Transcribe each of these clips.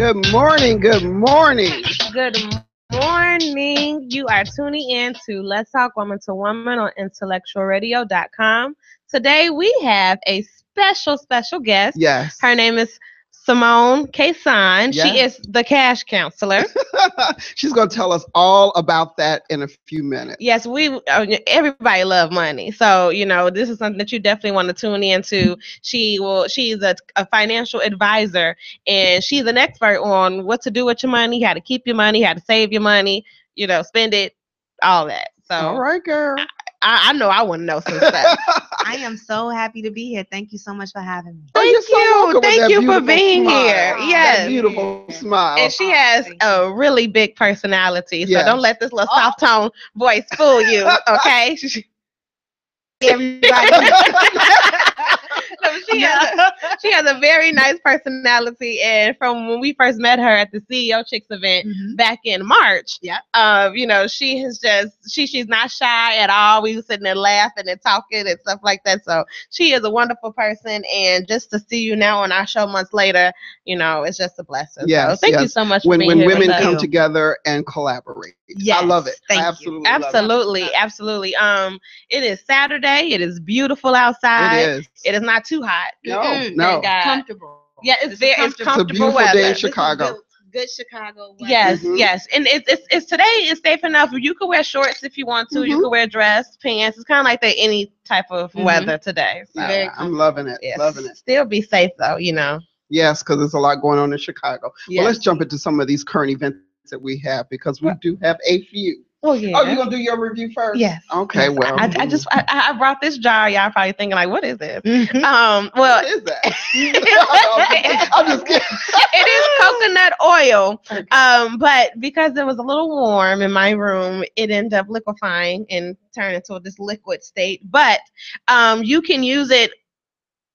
Good morning. Good morning. Good morning. You are tuning in to Let's Talk Woman to Woman on IntellectualRadio.com. Today we have a special guest. Yes. Her name is Simone Kaysan. Yes. She is the cash counselor. She's going to tell us all about that in a few minutes. Yes, everybody love money. So, this is something that you definitely want to tune into. She's a financial advisor, and she's an expert on what to do with your money, how to keep your money, how to save your money, spend it, all that. So, all right, girl. I know I want to know some stuff. I am so happy to be here. Thank you so much for having me. Thank you for being smile. here. Yes. That beautiful smile. And she has a really big personality. So Yes. don't let this little soft tone voice fool you, okay? Everybody. No, she has a very nice personality, and from when we first met her at the CEO Chicks event back in March, she has she's not shy at all. We were sitting there laughing and talking and stuff like that. So she is a wonderful person, and just to see you now on our show months later, it's just a blessing. Yes, so thank you so much for when being here. When women with come us. together and collaborate. Yes, I love it. Thank I you. absolutely love it. Absolutely. It is Saturday. It is beautiful outside. It is. It is not too hot. No. Comfortable. Yeah, it's comfortable It's a beautiful weather. day in Chicago. Good Chicago weather. Yes, and it's today is safe enough. You can wear shorts if you want to. You can wear dress, pants. It's kind of like any type of weather today. So Yeah, I'm loving it. yes. Loving it. Still be safe though, Yes, because there's a lot going on in Chicago. Yes. Well, let's jump into some of these current events that we have, because we do have a few. Oh yeah. Oh, you gonna do your review first? Yes. Okay. Yes. Well, I brought this jar. Y'all probably thinking like, what is this? what is that? I'm just kidding. It is coconut oil. Okay. But because it was a little warm in my room, it ended up liquefying and turned into this liquid state. But you can use it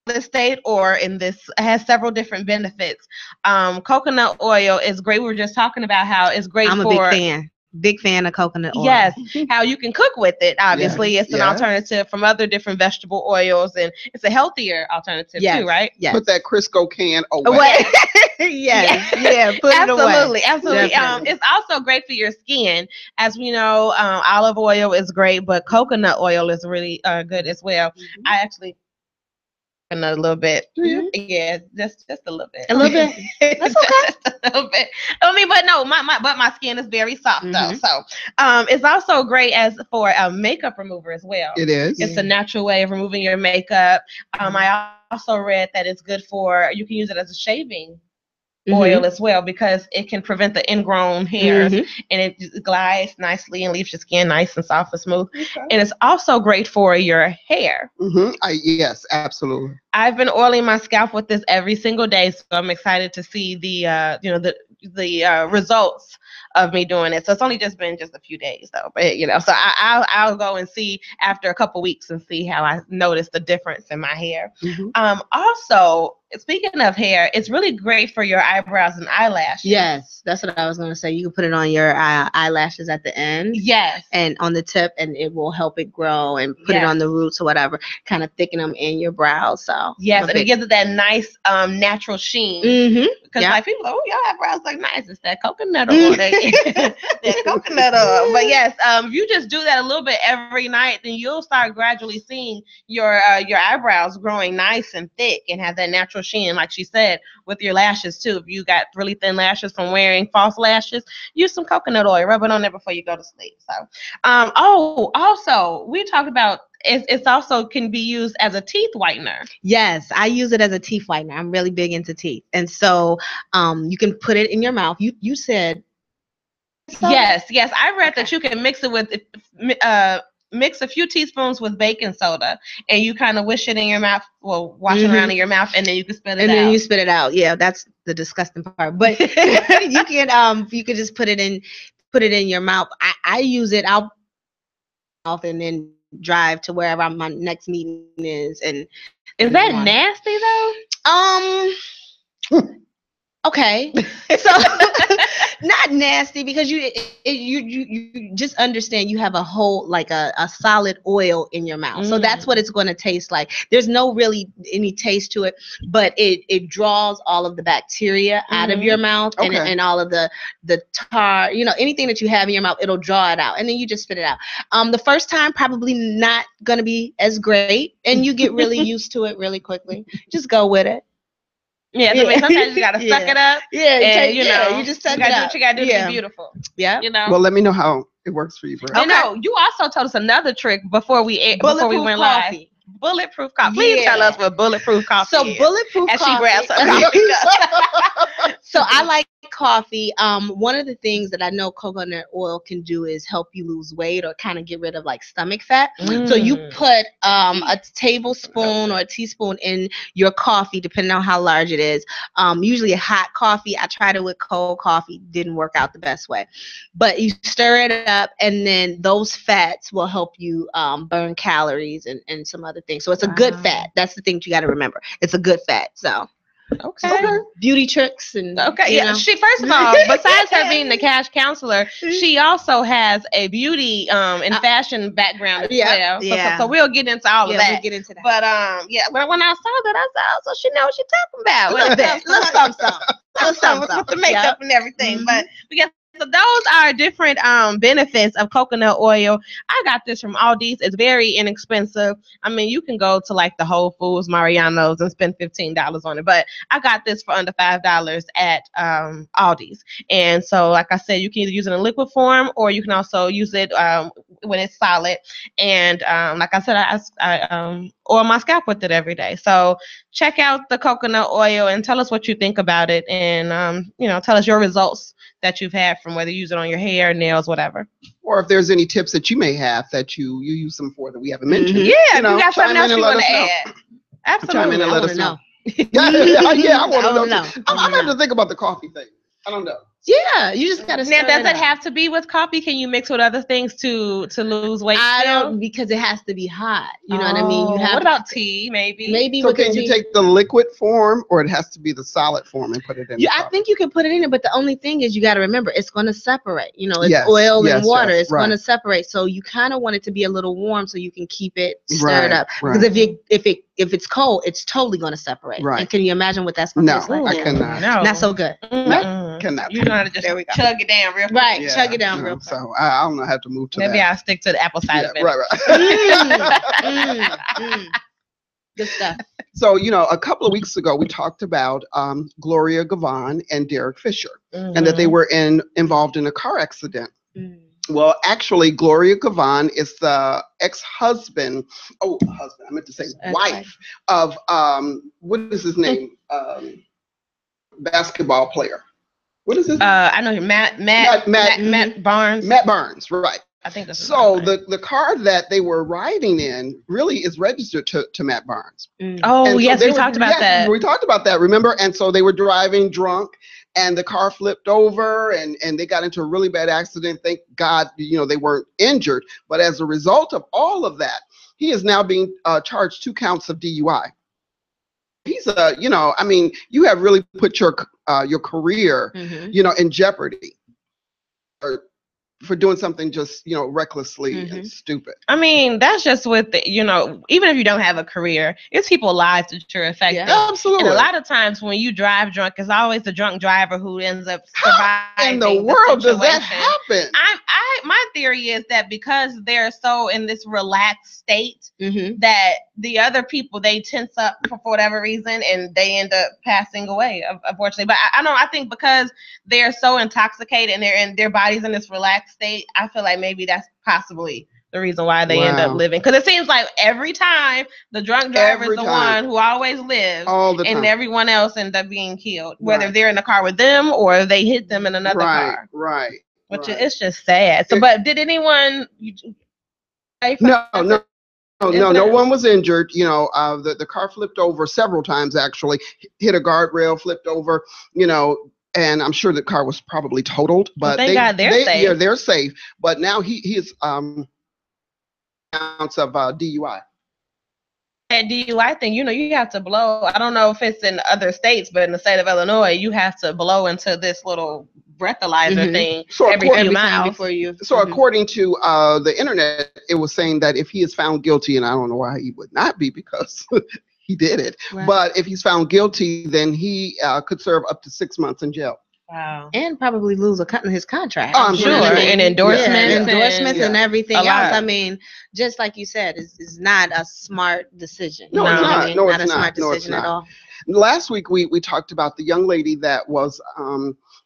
the state or in this. It has several different benefits. Coconut oil is great. We were just talking about how it's great I'm a big fan of coconut oil. Yes, how you can cook with it. Obviously, Yes, it's an alternative from other different vegetable oils, and it's a healthier alternative too, right? Yes. Put that Crisco can away. Yes. Yeah. Put it away. Absolutely. Definitely. It's also great for your skin. As we know, olive oil is great, but coconut oil is really good as well. I actually a little bit. Yeah, just a little bit. A little bit. That's okay. Just a little bit. I mean, but no, my skin is very soft though. So it's also great as for a makeup remover as well. It is. It's a natural way of removing your makeup. I also read that it's good you can use it as a shaving oil as well, because it can prevent the ingrown hairs, and it glides nicely and leaves your skin nice and soft and smooth. And it's also great for your hair. Yes, absolutely. I've been oiling my scalp with this every single day, so I'm excited to see the results of me doing it. So it's only been a few days though, but so I'll go and see after a couple weeks and see how I notice the difference in my hair. Also, speaking of hair, it's really great for your eyebrows and eyelashes. Yes, that's what I was going to say. You can put it on your eyelashes at the end. Yes. And on the tip, and it will help it grow, and put it on the roots or whatever, kind of thicken them in your brows. So yes, and it gives it that nice natural sheen. Because like people, your eyebrows look nice. It's that coconut oil. That coconut oil. But yes, if you just do that a little bit every night, then you'll start gradually seeing your eyebrows growing nice and thick and have that natural sheen, like she said, with your lashes too. If you got really thin lashes from wearing false lashes, use some coconut oil, rub it on there before you go to sleep. So also we talked about it's also can be used as a teeth whitener. Yes, I use it as a teeth whitener. I'm really big into teeth, and so you can put it in your mouth. You said yes. I read that you can mix it with mix a few teaspoons with baking soda, and you kind of wish it in your mouth, wash it around in your mouth, and then you can spit it out. And then you spit it out. Yeah, that's the disgusting part. But you can just put it in your mouth. I use it out and then drive to wherever my next meeting is. And is that nasty though? Okay. So not nasty, because you just understand you have a whole, like a solid oil in your mouth. So that's what it's going to taste like. There's no really any taste to it, but it draws all of the bacteria out of your mouth, and all of the tar, anything that you have in your mouth, it'll draw it out, and then you just spit it out. The first time probably not going to be as great, and you get really used to it really quickly. Just go with it. Yeah, I mean, sometimes you gotta suck it up. Yeah, and, you just suck you gotta it do up. what you gotta do to be beautiful. Yeah. Well, let me know how it works for you, bro. You also told us another trick before we went live. Bulletproof coffee. Please tell us what bulletproof coffee is. So bulletproof as coffee. She grabs her coffee. So I like coffee. One of the things that I know coconut oil can do is help you lose weight or kind of get rid of like stomach fat. So you put a tablespoon or a teaspoon in your coffee, depending on how large it is. Usually a hot coffee. I tried it with cold coffee. Didn't work out the best way. But you stir it up, and then those fats will help you burn calories and some other things. So it's a good fat. That's the thing you got to remember. It's a good fat. So beauty tricks and She, first of all, besides her being the cash counselor, she also has a beauty and fashion background as well. So we'll get into all of that. We'll get into that. But when I saw that, I said, so she knows what she's talking about. Little something with the makeup and everything. But we got. So those are different benefits of coconut oil. I got this from Aldi's. It's very inexpensive. I mean, you can go to like the Whole Foods, Mariano's, and spend $15 on it. But I got this for under $5 at Aldi's. And so, like I said, you can either use it in liquid form, or you can also use it when it's solid. And like I said, I oil my scalp with it every day. So check out the coconut oil and tell us what you think about it. And, tell us your results that you've had from whether you use it on your hair, nails, whatever. Or if there's any tips that you may have that you use them for that we haven't mentioned. Yeah, if you got something else you want to add. Absolutely. Chime in and let us know. I want to know. I'm going to have to think about the coffee thing. I don't know. Yeah, you just gotta. Now, does it have to be with coffee? Can you mix with other things to lose weight? I don't, because it has to be hot. You know what I mean? You have. What about tea? Maybe. So can you take the liquid form, or it has to be the solid form and put it in? I think you can put it in it, but the only thing is you got to remember it's going to separate. It's oil and water. It's going to separate. So you kind of want it to be a little warm so you can keep it stirred up. Because if it's cold, it's totally going to separate. Right. And can you imagine what that's going to taste like? No, I cannot. No. Not so good. No, cannot. You know how to just chug it down real quick. Right, chug it down real quick. So I don't know how to move to Maybe I'll stick to the apple cider vinegar. Right. Good stuff. So, a couple of weeks ago, we talked about Gloria Gavan and Derek Fisher, and that they were involved in a car accident. Well, actually, Gloria Gavan is the ex-husband. I meant to say wife of what is his name? Basketball player. What is his name? I know him. Matt Barnes. Matt Barnes, right. I think that's so. The car that they were riding in really is registered to Matt Barnes. Oh, yes, we talked about that. We talked about that, remember? And so they were driving drunk, and the car flipped over, and they got into a really bad accident. Thank God, they weren't injured. But as a result of all of that, he is now being charged 2 counts of DUI. He's you have really put your career, in jeopardy for doing something just, recklessly and stupid. I mean, that's just with, even if you don't have a career, it's people's lives that you're affecting. Yeah, absolutely. And a lot of times when you drive drunk, it's always the drunk driver who ends up surviving. How in the world does that happen? My theory is that because they're so in this relaxed state, that the other people, they tense up for whatever reason, and they end up passing away, unfortunately. But I think because they're so intoxicated and their body's in this relaxed state, I feel like maybe that's possibly the reason why they end up living. Because it seems like every time the drunk driver is the one who always lives, and everyone else ends up being killed, whether they're in the car with them or they hit them in another car. Right. Which it's just sad. So, but did anyone? No, no one was injured. The car flipped over several times, actually, hit a guardrail, flipped over, and I'm sure the car was probably totaled, but thank God they're safe. Yeah, they're safe. But now he is counts of DUI. that DUI thing, you have to blow. I don't know if it's in other states, but in the state of Illinois, you have to blow into this little breathalyzer thing every few miles before you. So according to the internet, it was saying that if he is found guilty, and I don't know why he would not be because he did it, but if he's found guilty, then he could serve up to 6 months in jail. Wow. And probably lose his contract. I'm sure. And endorsements and everything else. I mean, just like you said, it's not a smart decision. No, it's not. No, it's not a smart decision at all. Last week, we talked about the young lady that was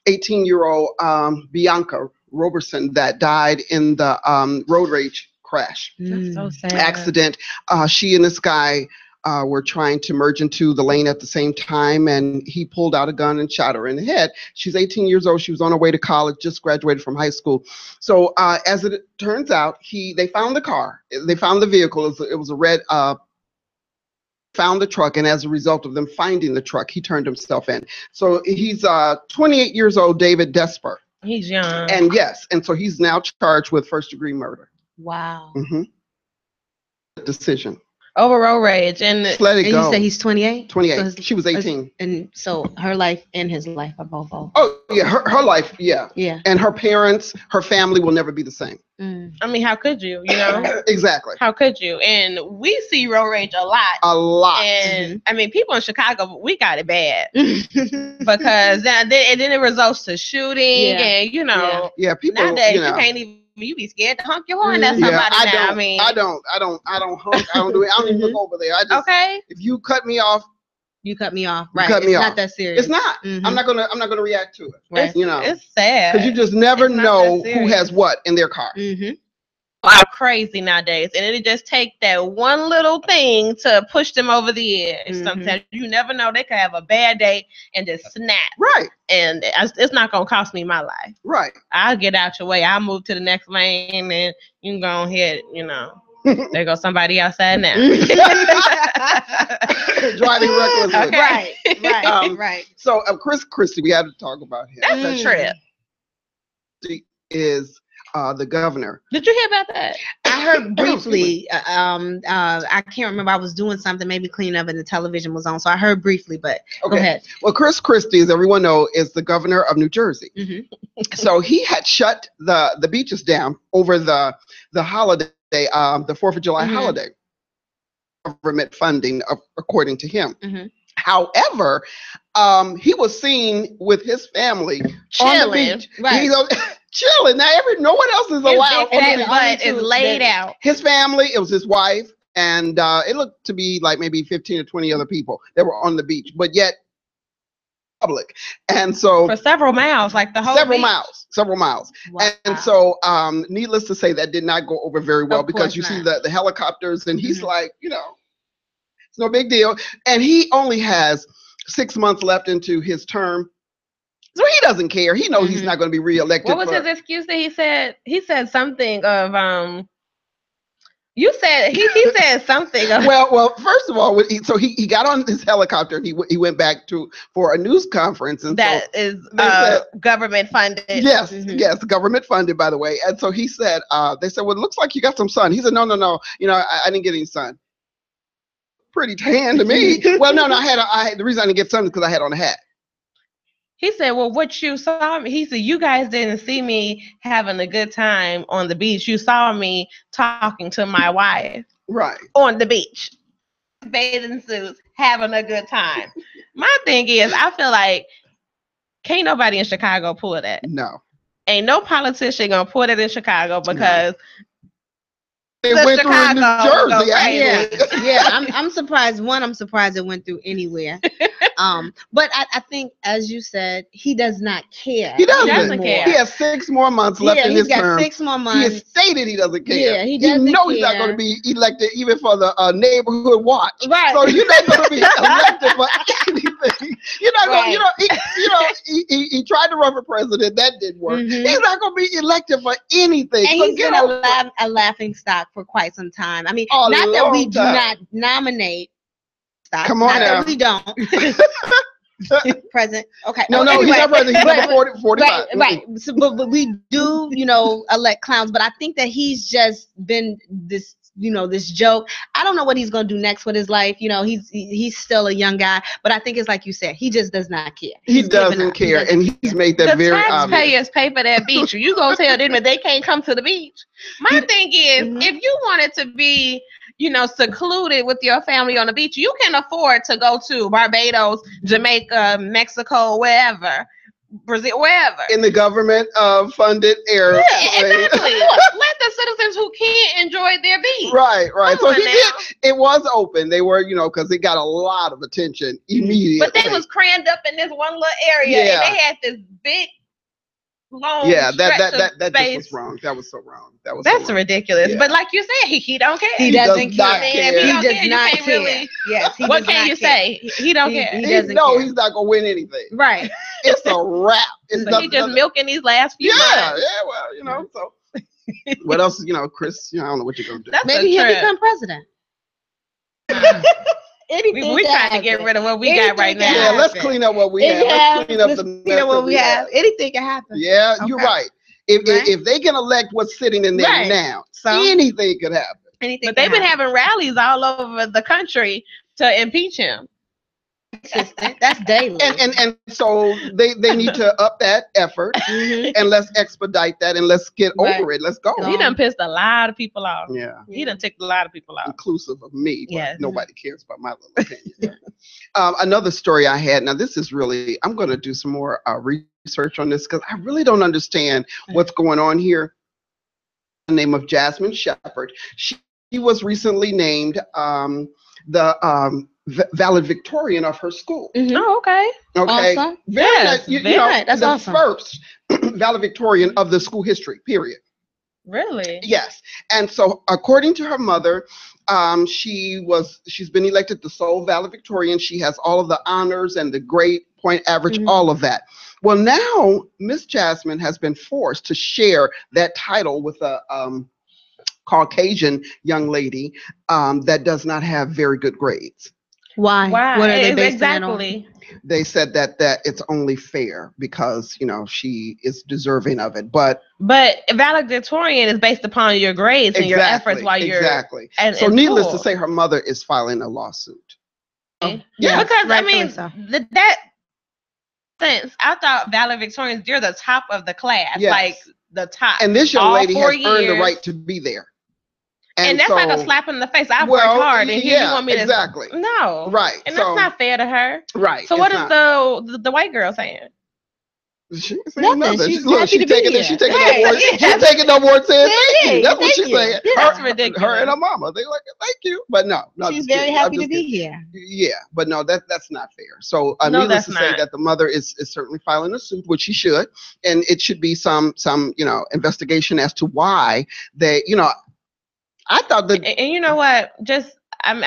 18-year-old Bianca Roberson that died in the road rage crash. That's so sad. Accident. She and this guy were trying to merge into the lane at the same time, and he pulled out a gun and shot her in the head. She's 18 years old. She was on her way to college, just graduated from high school. So as it turns out, they found the car. They found the vehicle. It was a red, found the truck, and as a result of them finding the truck, he turned himself in. So he's 28 years old, David Desper. He's young. And yes, and so he's now charged with first-degree murder. Wow. Decision. Over road rage. And let it go. You say he's 28? 28. So she was 18. And so her life and his life are both over. Oh, yeah. Her life, yeah. Yeah. And her parents, her family will never be the same. I mean, how could you, Exactly. How could you? And we see road rage a lot. A lot. And, I mean, people in Chicago, we got it bad. Because then it results to shooting and, Yeah, people, nowadays you can't even. You be scared to honk your horn at somebody now. I don't honk. I don't do it. I don't even look over there. I just, if you cut me off, you cut me off. Right. Cut me off. It's not that serious. It's not. I'm not gonna react to it. Right. It's sad. Because you just never know who has what in their car. Are crazy nowadays, and it just take that one little thing to push them over the edge. Sometimes you never know, they could have a bad day and just snap. Right. And it's not gonna cost me my life. Right. I'll get out your way. I'll move to the next lane, and you can go ahead. There goes somebody outside now. Driving recklessly. Okay. Right. So Chris Christie, we had to talk about him. That's a trip. He is the governor. Did you hear about that? I heard briefly. I can't remember. I was doing something, maybe cleaning up, and the television was on, so I heard briefly. But go ahead. Well, Chris Christie, as everyone knows, is the governor of New Jersey. So he had shut the beaches down over the holiday, the 4th of July holiday. Government funding, according to him. However, he was seen with his family on the beach. Right. He's chilling. Now, no one else is allowed. But it's laid out. His family, it was his wife, and it looked to be like maybe 15 or 20 other people that were on the beach, but yet public. And so for several miles, like the whole several miles. Wow. And so needless to say, that did not go over very well, because you see the helicopters, and he's like, it's no big deal. And he only has 6 months left into his term. So he doesn't care. He knows he's not going to be reelected. What was his excuse that he said? He said something of you said he said something of, well, first of all, so he got on his helicopter and he went back for a news conference, and that is government funded. Yes, yes, government funded, by the way. And so he said, they said, well, it looks like you got some sun. He said, no, I didn't get any sun. Pretty tan to me. Well, no, I had the reason I didn't get sun is because I had on a hat. He said, well, what you saw me, he said, you guys didn't see me having a good time on the beach. You saw me talking to my wife. Right. On the beach. Bathing suits, having a good time. My thing is, I feel like can't nobody in Chicago pull that. No. Ain't no politician gonna pull that in Chicago, because it went through in New Jersey. Yeah. I'm surprised. I'm surprised it went through anywhere. But I think, as you said, he does not care. He doesn't care. He has 6 more months left in his term. He's got 6 more months. He has stated he doesn't care. Yeah, he doesn't care. He's not going to be elected even for the neighborhood watch. Right. So you're not going to be elected for anything. You're not going. He tried to run for president. That didn't work. He's not going to be elected for anything. And he's been a laughing stock for quite some time. I mean, not that we do not nominate. Come on now. We don't. Present. Okay. No, anyway, he's not president. He's number 45. Right. So, but we do, elect clowns. But I think that he's just been this this joke. I don't know what he's going to do next with his life. He's still a young guy, but I think it's like you said, he just does not care. He doesn't care, and he's made that very obvious. The taxpayers pay for that beach. You gonna tell them that they can't come to the beach? My thing is, if you wanted to be, secluded with your family on the beach, you can afford to go to Barbados, Jamaica, Mexico, wherever. Brazil, wherever. In the government funded area. Yeah, exactly. Let the citizens who can't enjoy their beach. Right. So he did. It was open. They were, because it got a lot of attention immediately. But they was crammed up in this one little area, and they had this big, long that just was wrong. That was so wrong. That's ridiculous. Yeah. But like you said, he don't care. He doesn't care. He does not care. Really, yes. What can you say? He don't care. He doesn't care. He's not gonna win anything. Right. It's a wrap. So he just milking these last few months. Yeah. Well, so what else? Chris. I don't know what you're gonna do. Maybe he'll become president. We're trying to get rid of what we got right now. Yeah, let's clean up what we have. Let's clean up the mess what we have. Anything can happen. Yeah, you're right. If they can elect what's sitting in there now, anything could happen. But they've been having rallies all over the country to impeach him. That's daily. And so they need to up that effort and let's expedite that and let's get over it. Let's go. He done pissed a lot of people off. Yeah. He done ticked a lot of people off. Inclusive of me. But nobody cares about my little opinion. Another story I had. Now this is really, I'm going to do some more research on this because I really don't understand what's going on here. The name of Jasmine Shepard. She was recently named the valedictorian of her school. Oh, okay. Awesome. Very nice. Very nice. That's awesome. First valedictorian of the school history, period. Really? Yes. And so according to her mother, she's been elected the sole valedictorian. She has all of the honors and the grade point average, all of that. Well, now Miss Jasmine has been forced to share that title with a Caucasian young lady that does not have very good grades. Why? What are they basing exactly? They said that it's only fair because she is deserving of it. But valedictorian is based upon your grades and your efforts while you're so needless to say, her mother is filing a lawsuit. Yeah, because that sense I thought valedictorians, you're the top of the class, like the top. And this young lady has earned the right to be there. And that's like a slap in the face. I've worked hard, and here you want me to no, right? And that's not fair to her, right? So what is the white girl saying? She nothing. She's taking the award. She's taking the award. Saying thank you. That's what she's saying. That's ridiculous. Her and her mama, they like thank you, but no, she's very happy to be here. Yeah, but no, that's not fair. So needless to say that the mother is certainly filing a suit, which she should, and it should be some investigation as to why they I thought that, and you know what?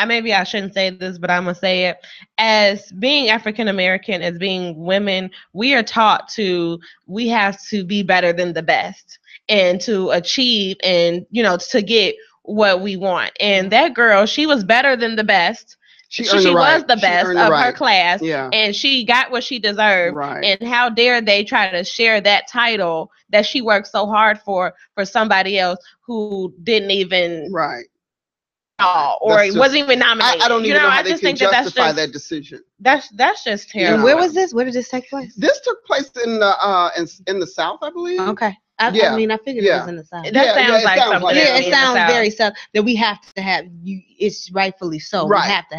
Maybe I shouldn't say this, but I'm gonna say it. As being African American, as being women, we are taught we have to be better than the best, and to achieve, and to get what we want. And that girl, she was better than the best. She was the best of her class, and she got what she deserved. Right. And how dare they try to share that title that she worked so hard for somebody else who didn't even or wasn't even nominated. I don't even know how they can justify that decision. That's just terrible. And where was this? Where did this take place? This took place in the South, I believe. Okay. I figured it was in the South. That sounds like something. Yeah, it sounds very South that we have to have. It's rightfully so. Right. We have to.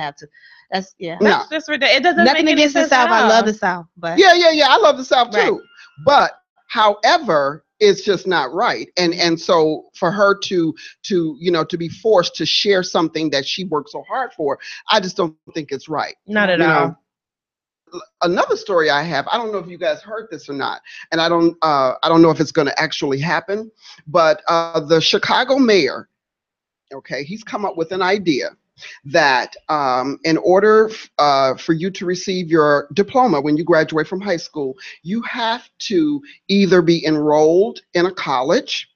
That's That's just ridiculous. It doesn't nothing make against the South. I love the South, but yeah. I love the South too. But however, it's just not right. And so for her to be forced to share something that she worked so hard for, I just don't think it's right. Not at all. Another story I have, I don't know if you guys heard this or not, and I don't know if it's going to actually happen, but the Chicago mayor, he's come up with an idea that in order for you to receive your diploma when you graduate from high school, you have to either be enrolled in a college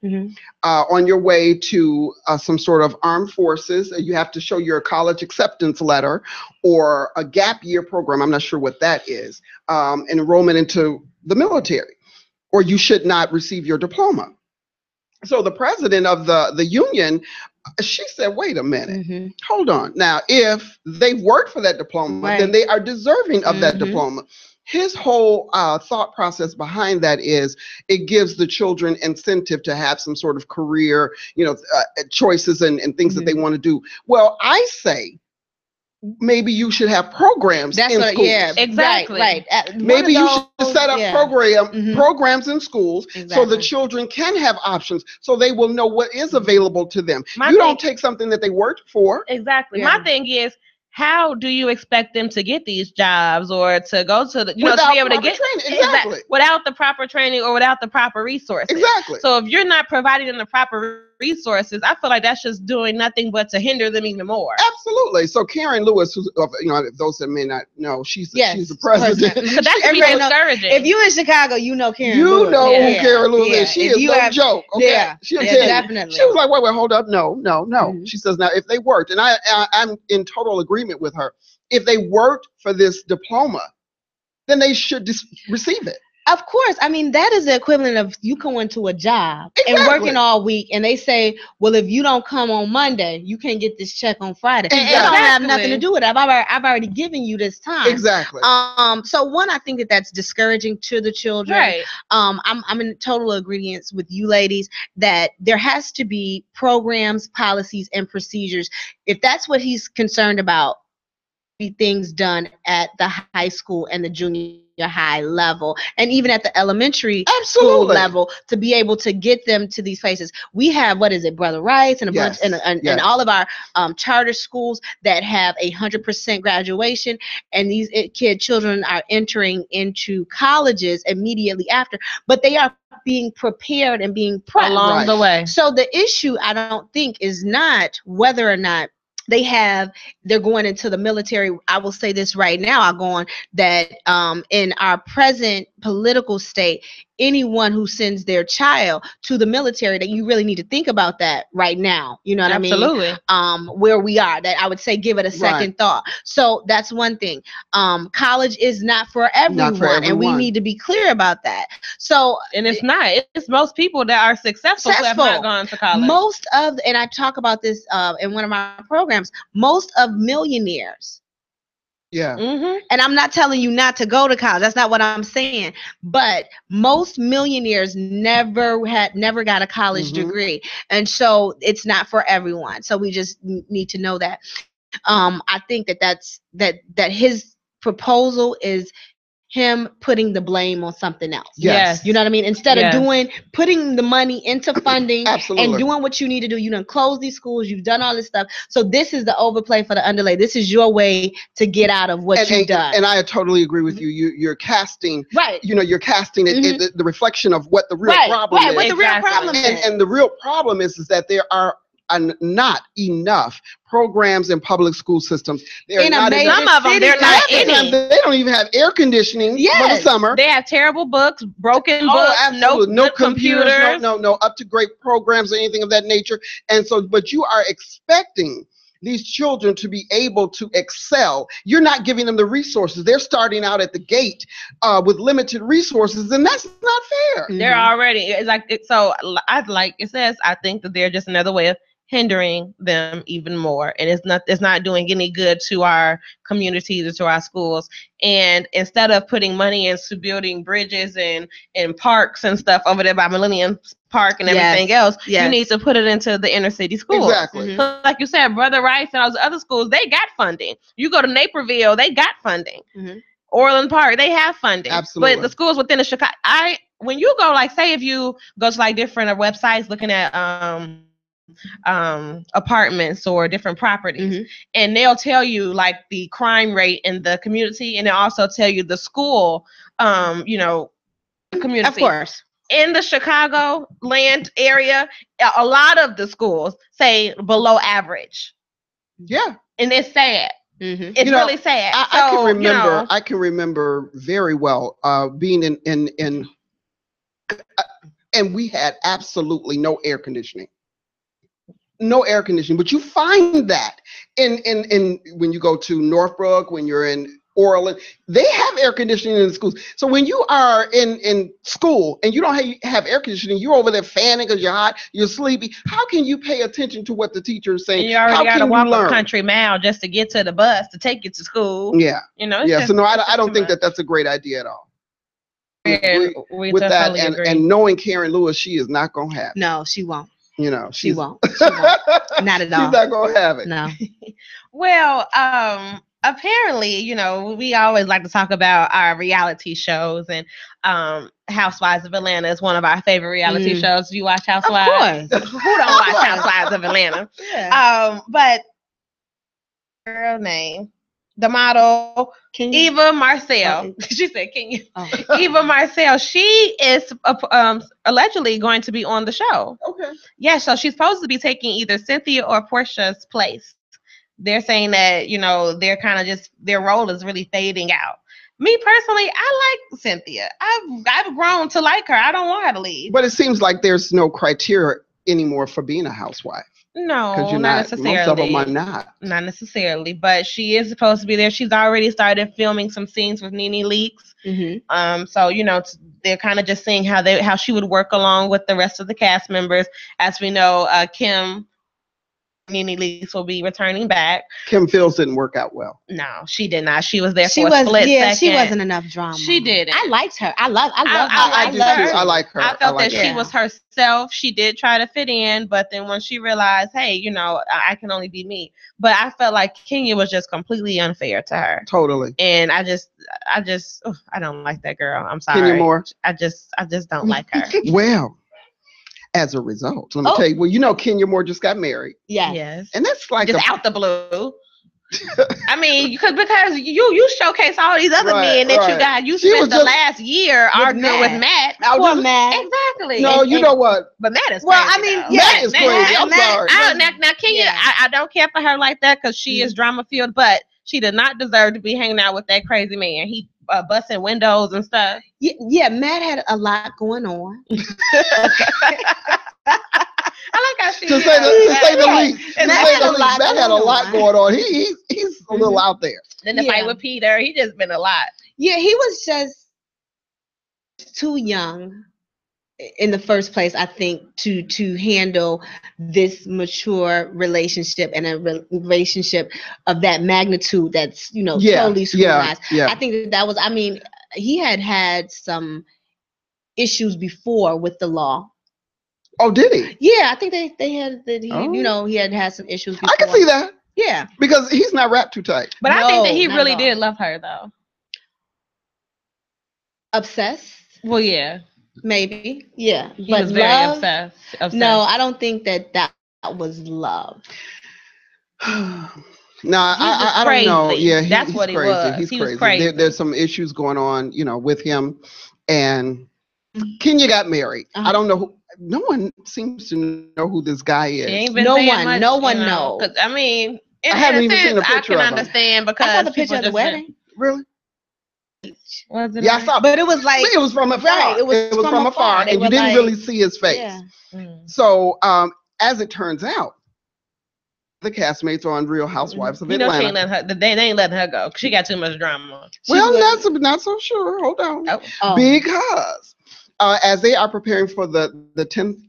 on your way to some sort of armed forces. You have to show your college acceptance letter or a gap year program. I'm not sure what that is. Enrollment into the military, or you should not receive your diploma. So the president of the union she said, wait a minute, hold on. Now, if they've worked for that diploma, then they are deserving of that diploma. His whole thought process behind that is it gives the children incentive to have some sort of career, choices and things that they want to do. Well, I say, maybe you should have programs in schools. Yeah, exactly. Right. Maybe you should set up programs in schools so the children can have options, so they will know what is available to them. You don't take something that they worked for. Exactly. My thing is, how do you expect them to get these jobs or to go to the, to be able to get training? Without the proper training or without the proper resources? Exactly. So if you're not providing them the proper resources, I feel like that's just doing nothing but to hinder them even more. Absolutely. So Karen Lewis, who's, those that may not know, she's the president. So that can be discouraging. If you're in Chicago, you know Karen Lewis. You know who Karen Lewis is. She is no joke. Okay. Yeah. She'll tell definitely. You. She was like, wait, hold up. No. She says, now, if they worked, and I'm in total agreement with her, if they worked for this diploma, then they should receive it. Of course. I mean, that is the equivalent of you going to a job and working all week, and they say, well, if you don't come on Monday, you can't get this check on Friday. Exactly. It don't have nothing to do with it. I've already given you this time. Exactly. So one, I think that's discouraging to the children. Right. I'm in total agreement with you ladies that there has to be programs, policies, and procedures. If that's what he's concerned about, things done at the high school and the junior high level, and even at the elementary school level, to be able to get them to these places. We have, Brother Rice and a bunch, and all of our charter schools that have 100% graduation, and these children are entering into colleges immediately after, but they are being prepared and being prepped along the way. So the issue, I don't think, is not whether or not they're going into the military. I will say this right now, I'll go on that in our present political state, anyone who sends their child to the military, that you really need to think about that right now. You know what I mean? Absolutely. Where we are, that I would say give it a second thought. So that's one thing. College is not for everyone, and we need to be clear about that. So, and it's not. It's most people that are successful who have not gone to college. And I talk about this in one of my programs, most of millionaires. Yeah. And I'm not telling you not to go to college. That's not what I'm saying. But most millionaires never got a college degree. And so it's not for everyone. So we just need to know that. I think that his proposal is him putting the blame on something else. Yes. You know what I mean? Instead of putting the money into funding and doing what you need to do. You done close these schools, you've done all this stuff. So this is the overplay for the underlay. This is your way to get out of what you've done. And I totally agree with you. You're casting, you're casting the reflection of what the real problem is. What the real problem is. And the real problem is that there are not enough programs in public school systems. Some of them, they're not any. They don't even have air conditioning for the summer. They have terrible books, broken books, no computers, no up-to-date programs or anything of that nature. And so, but you are expecting these children to be able to excel. You're not giving them the resources. They're starting out at the gate with limited resources, and that's not fair. They're already, it says, I think that they're just another way of hindering them even more, and it's not doing any good to our communities or to our schools. And instead of putting money into building bridges and parks and stuff over there by Millennium Park and everything else, you need to put it into the inner city schools. Exactly. So like you said, Brother Rice and all those other schools, they got funding. You go to Naperville, they got funding. Orland Park, they have funding. Absolutely. But the schools within the Chicago, when you go, like, say if you go to like different websites looking at apartments or different properties, and they'll tell you like the crime rate in the community, and they'll also tell you the school community. Of course. In the Chicago land area, a lot of the schools say below average. Yeah. And it's sad. It's really sad. I can remember very well being in and we had absolutely no air conditioning. No air conditioning, but you find that in when you go to Northbrook, when you're in oral. They have air conditioning in the schools. So when you are in school and you don't have air conditioning, you're over there fanning because you're hot, you're sleepy. How can you pay attention to what the teacher is saying? And you already got to walk a country mile just to get to the bus to take you to school. Yeah. It's so no, I don't think that's a great idea at all. We with that, agree. and knowing Karen Lewis, she is not going to have it. No, she won't. She won't. Not at all. She's not going to have it. No. Well, apparently, we always like to talk about our reality shows, and Housewives of Atlanta is one of our favorite reality shows. Do you watch Housewives? Of course. Who don't watch Housewives of Atlanta? Yeah. But girl name, the model, Eva Marcel. She said, "Can you?" Eva Marcel. She is allegedly going to be on the show. Okay. Yeah, so she's supposed to be taking either Cynthia or Portia's place. They're saying that, they're kind of just, their role is really fading out. Me personally, I like Cynthia. I've grown to like her. I don't want her to leave. But it seems like there's no criteria anymore for being a housewife. No, not necessarily. Most of them are not. Not necessarily, but she is supposed to be there. She's already started filming some scenes with Nene Leakes. Mm-hmm. So they're kind of just seeing how she would work along with the rest of the cast members. As we know, Kim, Nene Leakes will be returning back. Kim Fields didn't work out well. No, she did not. She was there for a split second. She wasn't enough drama. She didn't. I liked her. I love her. I like her. I felt that she was herself. She did try to fit in, but then when she realized, hey, I can only be me. But I felt like Kenya was just completely unfair to her. Totally. And I don't like that girl. I'm sorry. Kenya Moore. I just don't like her. Well, as a result, let me tell you, Kenya Moore just got married. Yes. And that's like just out the blue. I mean, because you showcase all these other men that you got. You spent the last year arguing with Matt. Matt. Exactly. No, you know what? But Matt is crazy. Well, I mean, Matt is crazy. I'm sorry. Now Kenya, I don't care for her like that because she is drama filled, but she did not deserve to be hanging out with that crazy man. He busting windows and stuff. Yeah, Matt had a lot going on. I like how she to say the least. Matt had a lot going on. He's a little out there. Then the fight with Peter, he just been a lot. Yeah, he was just too young in the first place, I think, to handle this mature relationship and a relationship of that magnitude that's, totally scrutinized. Yeah. I think that was, he had some issues before with the law. Oh, did he? Yeah, I think they had that. He had some issues before. I can see that. Yeah, because he's not wrapped too tight. But I think that he really did love her, though. Obsessed? Well, yeah, maybe. Yeah, he was very obsessed. No, I don't think that was love. No, I don't know. Yeah, that's what he's crazy. Was. He's he crazy. Was crazy. There's some issues going on, with him, and Kenya got married. I don't know. No one seems to know who this guy is. No one knows. Because I haven't even seen a picture of him. I can understand because I saw the picture of the wedding. Really? Was it? Yeah, I saw. But it was like it was from afar. Right, it was from afar, and you didn't really see his face. Yeah. So, as it turns out, the castmates are on Real Housewives of Atlanta. She ain't letting her. They ain't letting her go. She got too much drama. Not so sure. Hold on. Because as they are preparing for the 10th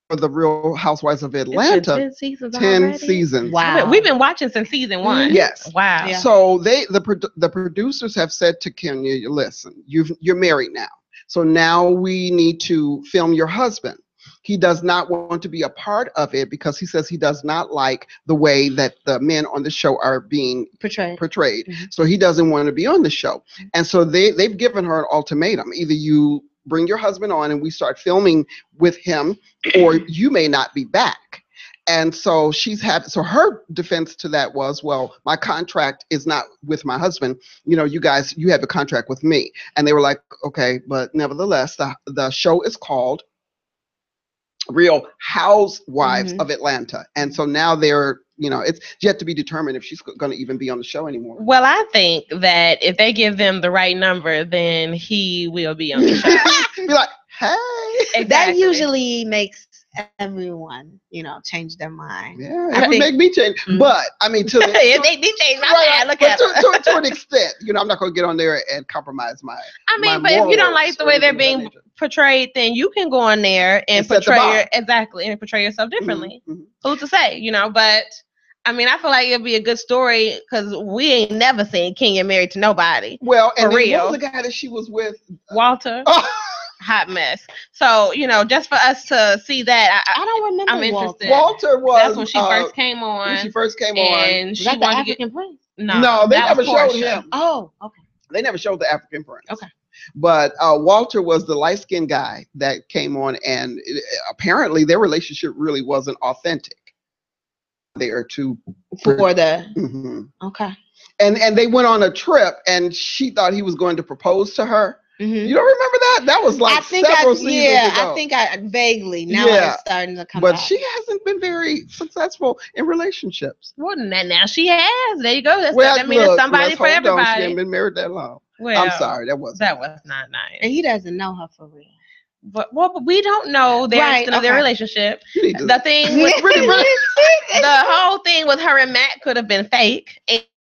for the Real Housewives of Atlanta, 10 seasons. Wow. We've been watching since season 1. Yes. Wow. Yeah. So the producers have said to Kenya, listen, you're married now. So now we need to film your husband. He does not want to be a part of it because he says he does not like the way that the men on the show are being portrayed. Mm-hmm. So he doesn't want to be on the show. And so they've given her an ultimatum. Either you bring your husband on and we start filming with him, or you may not be back. And so so her defense to that was, well, my contract is not with my husband. You have a contract with me. And they were like, okay, but nevertheless, the show is called Real Housewives of Atlanta. And so now it's yet to be determined if she's going to even be on the show anymore. Well, I think that if they give them the right number, then he will be on the show. Be like, hey. Exactly. That usually makes everyone, change their mind. Yeah, it would make me change. But I mean, it made me change my mind. Look at to an extent, I'm not going to get on there and compromise my. But if you don't like the way they're being portrayed, then you can go on there and portray yourself differently. Who's to say, But I mean, I feel like it'd be a good story because we ain't never seen Kenya married to nobody. Well, and what was the guy that she was with? Walter. Hot mess. So, just for us to see that, I don't remember. I'm interested. Walter was. That's when she first came on. When she first came and on. She was that the African Prince? No, they never showed him. Oh, okay. They never showed the African Prince. Okay. But Walter was the light-skinned guy that came on, and apparently their relationship really wasn't authentic. They are two for the. Mm-hmm. Okay. And they went on a trip, and she thought he was going to propose to her. Mm-hmm. You don't remember that? That was like several seasons ago. I think I vaguely now it's starting to come back. But she hasn't been very successful in relationships. Well, now she has. There you go. That means it's somebody for everybody. She hasn't been married that long. Well, I'm sorry, that was not nice. And he doesn't know her for real. But we don't know their relationship. The thing with the whole thing with her and Matt could have been fake.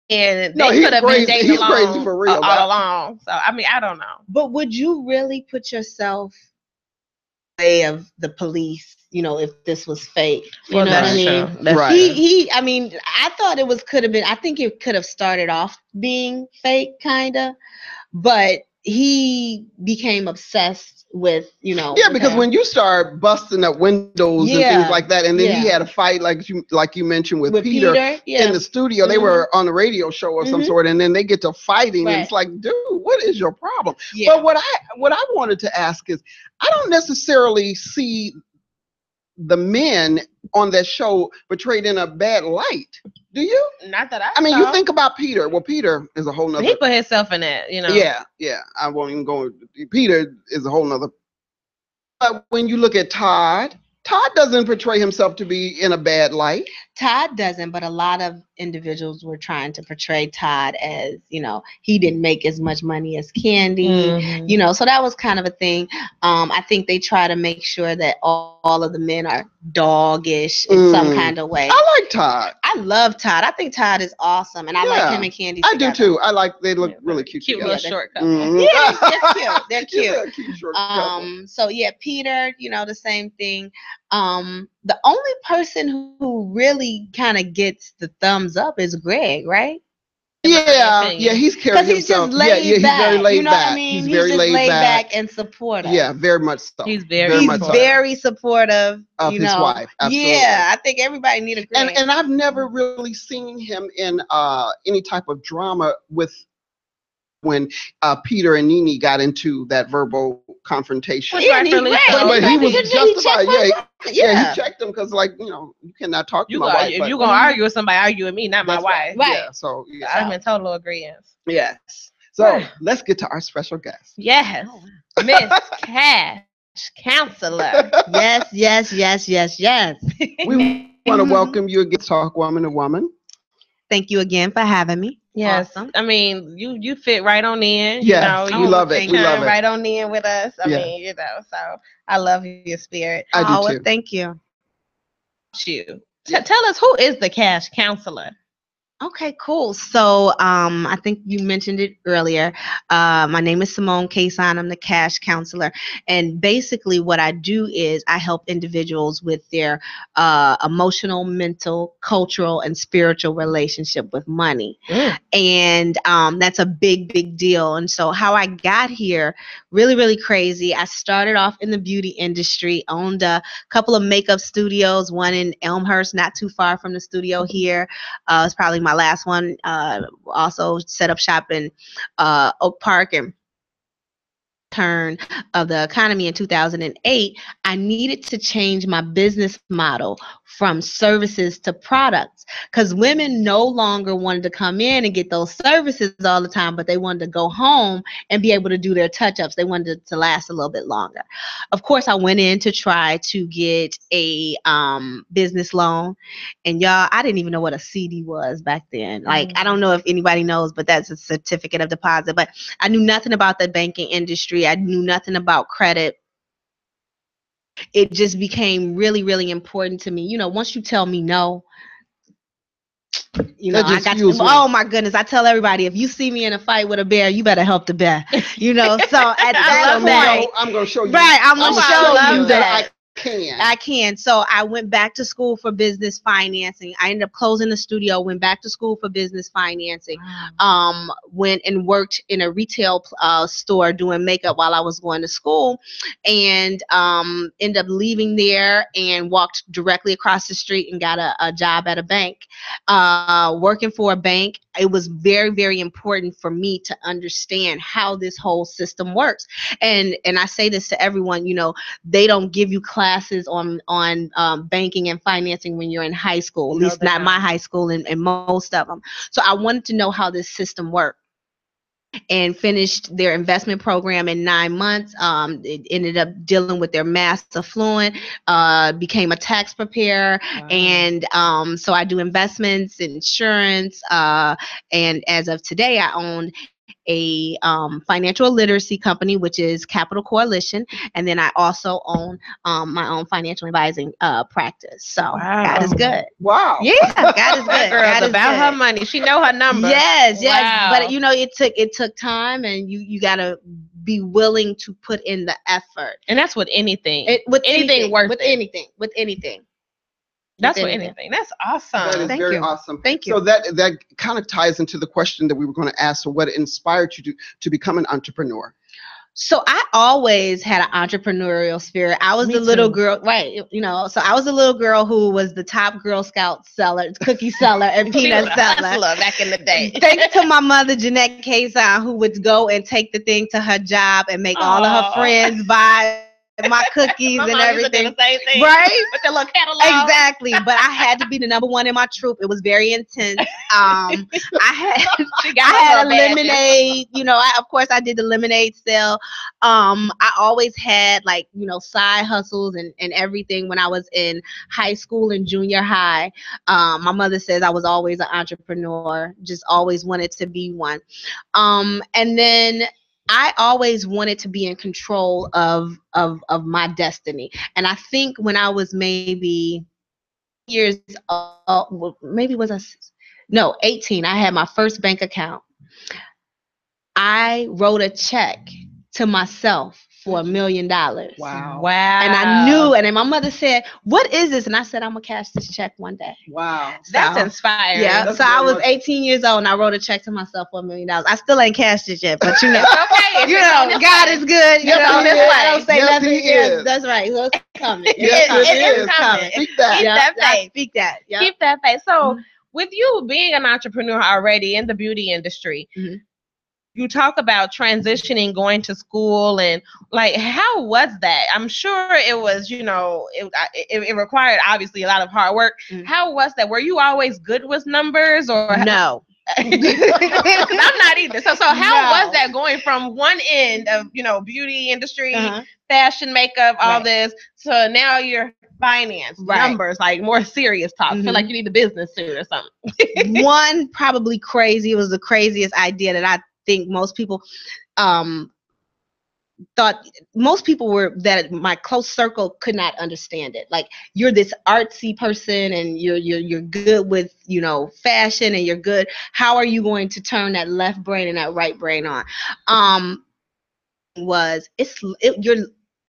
And they could have been dating crazy for real, all along. So, I mean, I don't know. But would you really put yourself in the way of the police, if this was fake? You know what I mean? Right. I mean, I thought I think it could have started off being fake, kind of. But he became obsessed with, because when you start busting up windows and things like that, and then he had a fight like you mentioned with Peter in the studio. They were on a radio show or some sort, and then they get to fighting, and it's like, dude, what is your problem? But what I wanted to ask is, I don't necessarily see the men on that show portrayed in a bad light. Do you? Not that I mean, you think about Peter. Well, Peter is a whole nother. He put himself in it, Yeah. I won't even go. Peter is a whole nother. But when you look at Todd doesn't portray himself to be in a bad light. Todd doesn't, but a lot of individuals were trying to portray Todd as, he didn't make as much money as Candy, so that was kind of a thing. I think they try to make sure that all of the men are doggish in some kind of way. I like Todd. I love Todd. I think Todd is awesome, and I like him and Candy together. I do too. They look really cute together. Little short couple. Mm-hmm. Yeah, they're cute. They're cute. Cute short couple. So Peter, the same thing. The only person who really kind of gets the thumbs up is Greg, right? Yeah, he's carrying himself. He's very laid back. He's very laid back and supportive. Yeah, very much so. He's very supportive of his wife. Absolutely. Yeah, I think everybody needs a Greg. And I've never really seen him in any type of drama with when Peter and Nene got into that verbal confrontation. But he was justified. He checked them because, you cannot talk to my wife. If you're going to argue with somebody, argue with me, not my wife. Right. Yeah, so I'm in total agreement. Yes. So let's get to our special guest. Yes. Miss Cash Counselor. Yes. We want to welcome you again to Talk Woman to Woman. Thank you again for having me. Yes, awesome. I mean, you fit right on in. Yeah, we love it. We love it. Right on in with us. I mean, so I love your spirit. I do too. Thank you. Tell us, who is the Cash Counselor? Okay, cool. So I think you mentioned it earlier. My name is Simone Cason. I'm the Cash Counselor. And basically what I do is I help individuals with their emotional, mental, cultural, and spiritual relationship with money. And that's a big, big deal. And so how I got here, really, really crazy. I started off in the beauty industry, owned a couple of makeup studios, one in Elmhurst, not too far from the studio here. It's probably my last one. Also set up shop in Oak Park, and turn of the economy in 2008, I needed to change my business model from services to products, because women no longer wanted to come in and get those services all the time, but they wanted to go home and be able to do their touch-ups. They wanted to last a little bit longer. Of course, I went in to try to get a business loan, and y'all, I didn't even know what a CD was back then. Like, I don't know if anybody knows, but that's a certificate of deposit. But I knew nothing about the banking industry. I knew nothing about credit. it just became really, really important to me. Once you tell me no, I got to, oh my goodness, I tell everybody, if you see me in a fight with a bear, you better help the bear. So at that point, I'm going to show you. Right, I'm going to show you that I can. So I went back to school for business financing. I ended up closing the studio, went back to school for business financing. Went and worked in a retail store doing makeup while I was going to school, and ended up leaving there and walked directly across the street and got a job at a bank, working for a bank. It was very, very important for me to understand how this whole system works. And I say this to everyone, they don't give you classes on banking and financing when you're in high school, at least not my high school and most of them. So I wanted to know how this system worked, and finished their investment program in 9 months. It ended up dealing with their mass affluent, became a tax preparer. Wow. And so I do investments, insurance, and as of today, I own a financial literacy company, which is Capital Coalition, and then I also own my own financial advising practice. So God is good. Wow. Yeah, God is good. Girl's about her money. She know her number. Yes. Wow. But it took time, and you gotta be willing to put in the effort. And that's with anything. With anything. That's for anything. That's awesome. That is very awesome. Thank you. So that kind of ties into the question that we were going to ask. So what inspired you to become an entrepreneur? So I always had an entrepreneurial spirit. I was the little girl, right? So I was the little girl who was the top Girl Scout seller, cookie seller, and peanut seller back in the day. Thanks to my mother, Jeanette Kazan, who would go and take the thing to her job and make all of her friends buy my cookies and everything. The same thing, right? With the little catalog. Exactly. But I had to be the number one in my troop. It was very intense. I had a lemonade. Of course I did the lemonade sale. I always had side hustles and everything when I was in high school and junior high. My mother says I was always an entrepreneur, just always wanted to be one. And then I always wanted to be in control of my destiny. And I think when I was maybe years old, 18, I had my first bank account. I wrote a check to myself for $1 million. Wow. And I knew, and then my mother said, "What is this?" And I said, "I'm gonna cash this check one day." Wow. That's inspiring. Yeah. That's I was 18 years old and I wrote a check to myself for $1 million. I still ain't cashed it yet, but okay. God is good. I don't say yes, nothing. Yes, that's right. So it's coming. It is coming. Speak that. Keep that faith. Speak that. Yep. Keep that faith. So with you being an entrepreneur already in the beauty industry, you talk about transitioning, going to school, and how was that? I'm sure it was, it required obviously a lot of hard work. How was that? Were you always good with numbers, or no? I'm not either. So how was that going from one end of beauty industry, fashion, makeup, all this, so now you're finance, numbers, more serious talk? Feel like you need a business suit or something. One, probably crazy. It was the craziest idea that I think most people thought. Most people that my close circle could not understand it. You're this artsy person and you're good with fashion and you're good. How are you going to turn that left brain and that right brain on?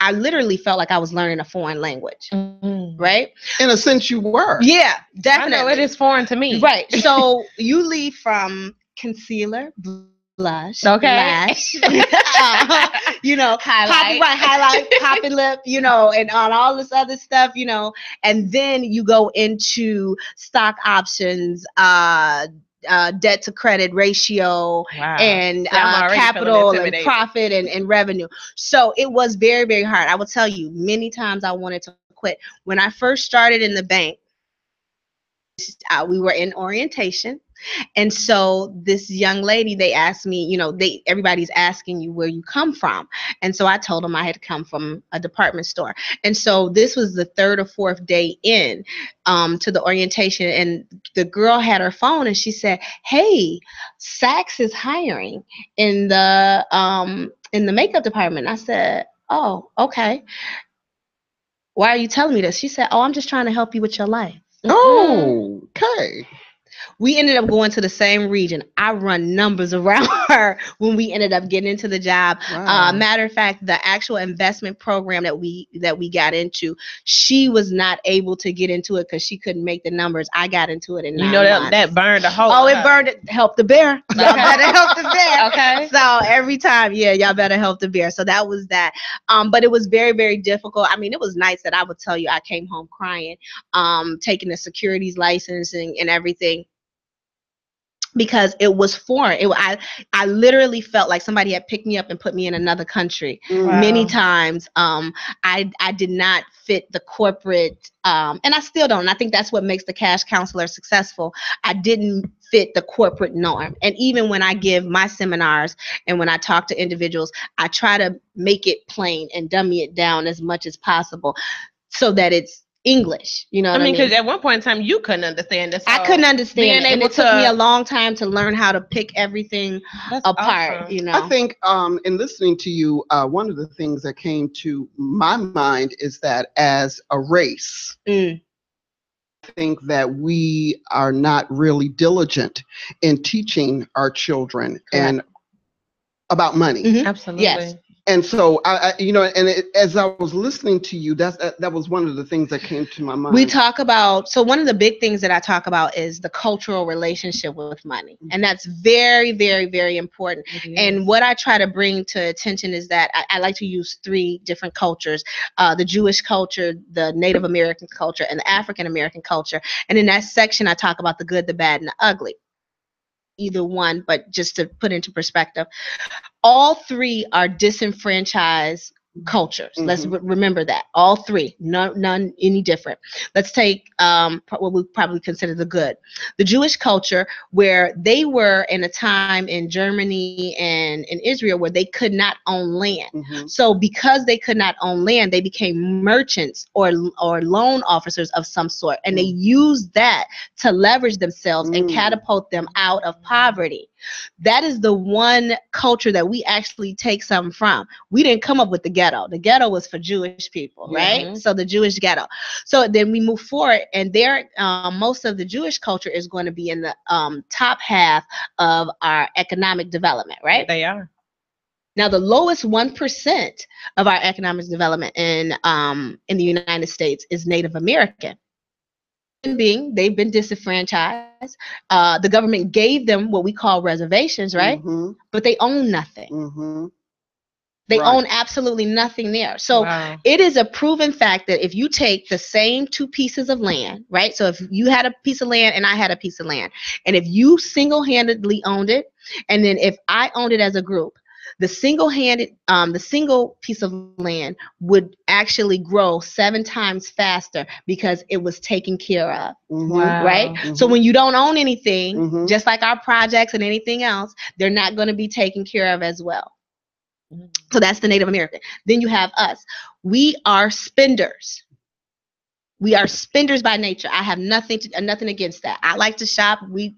I literally felt like I was learning a foreign language, right? In a sense, you were. Yeah, definitely. I know it is foreign to me. Right. So you leave from concealer, blush, lash, highlight, poppy lip, and on all this other stuff, and then you go into stock options, debt to credit ratio, and capital and profit and revenue. So it was very, very hard. I will tell you, many times I wanted to quit. When I first started in the bank, we were in orientation. And so this young lady, they asked me, everybody's asking you where you come from. And so I told them I had come from a department store. And so this was the third or fourth day in to the orientation. And the girl had her phone and she said, "Hey, Saks is hiring in the makeup department." I said, "Oh, okay." why are you telling me this? She said, oh, I'm just trying to help you with your life. Oh, okay. We ended up going to the same region. I run numbers around her when we ended up getting into the job. Wow. Matter of fact, the actual investment program that we got into, she was not able to get into it because she couldn't make the numbers. I got into it in 9 months. That burned a hole. Oh, it burned it. Help the bear. Y'all better help the bear. Okay. So every time, y'all better help the bear. So that was that. But it was very, very difficult. I mean, it was nice that I would tell you I came home crying, taking the securities license and everything. Because it was foreign. I literally felt like somebody had picked me up and put me in another country. Wow. Many times. I did not fit the corporate, and I still don't. And I think that's what makes the cash counselor successful. I didn't fit the corporate norm. And even when I give my seminars and when I talk to individuals, I try to make it plain and dummy it down as much as possible so that it's English, you know what I mean? Because at one point in time, you couldn't understand this. I couldn't understand it. And it took me a long time to learn how to pick everything apart, awesome. you know? I think in listening to you, one of the things that came to my mind is that as a race, I think that we are not really diligent in teaching our children and about money. Mm-hmm. Absolutely. Yes. And so, as I was listening to you, that was one of the things that came to my mind. We talk about, so one of the big things that I talk about is the cultural relationship with money. And that's very, very, very important. And what I try to bring to attention is that I like to use 3 different cultures, the Jewish culture, the Native American culture, and the African American culture. And in that section, I talk about the good, the bad, and the ugly. Either one, but just to put into perspective, all 3 are disenfranchised cultures. Let's remember that. All 3, none any different. Let's take what we probably consider the good. The Jewish culture, where they were in a time in Germany and in Israel where they could not own land. So because they could not own land, they became merchants or loan officers of some sort. And they used that to leverage themselves and catapult them out of poverty. That is the one culture that we actually take something from. We didn't come up with the ghetto. The ghetto was for Jewish people, right? So the Jewish ghetto. So then we move forward, and there, most of the Jewish culture is going to be in the top half of our economic development, right? They are. Now, the lowest 1% of our economic development in the United States is Native American. They've been disenfranchised. The government gave them what we call reservations, right? But they own nothing. They own absolutely nothing there. So it is a proven fact that if you take the same 2 pieces of land, right? So if you had a piece of land and I had a piece of land, and if you single-handedly owned it, and then if I owned it as a group, the single piece of land would actually grow 7 times faster because it was taken care of, right? So when you don't own anything, just like our projects and anything else, they're not going to be taken care of as well. So that's the Native American. Then you have us. We are spenders. We are spenders by nature. I have nothing against that. I like to shop. We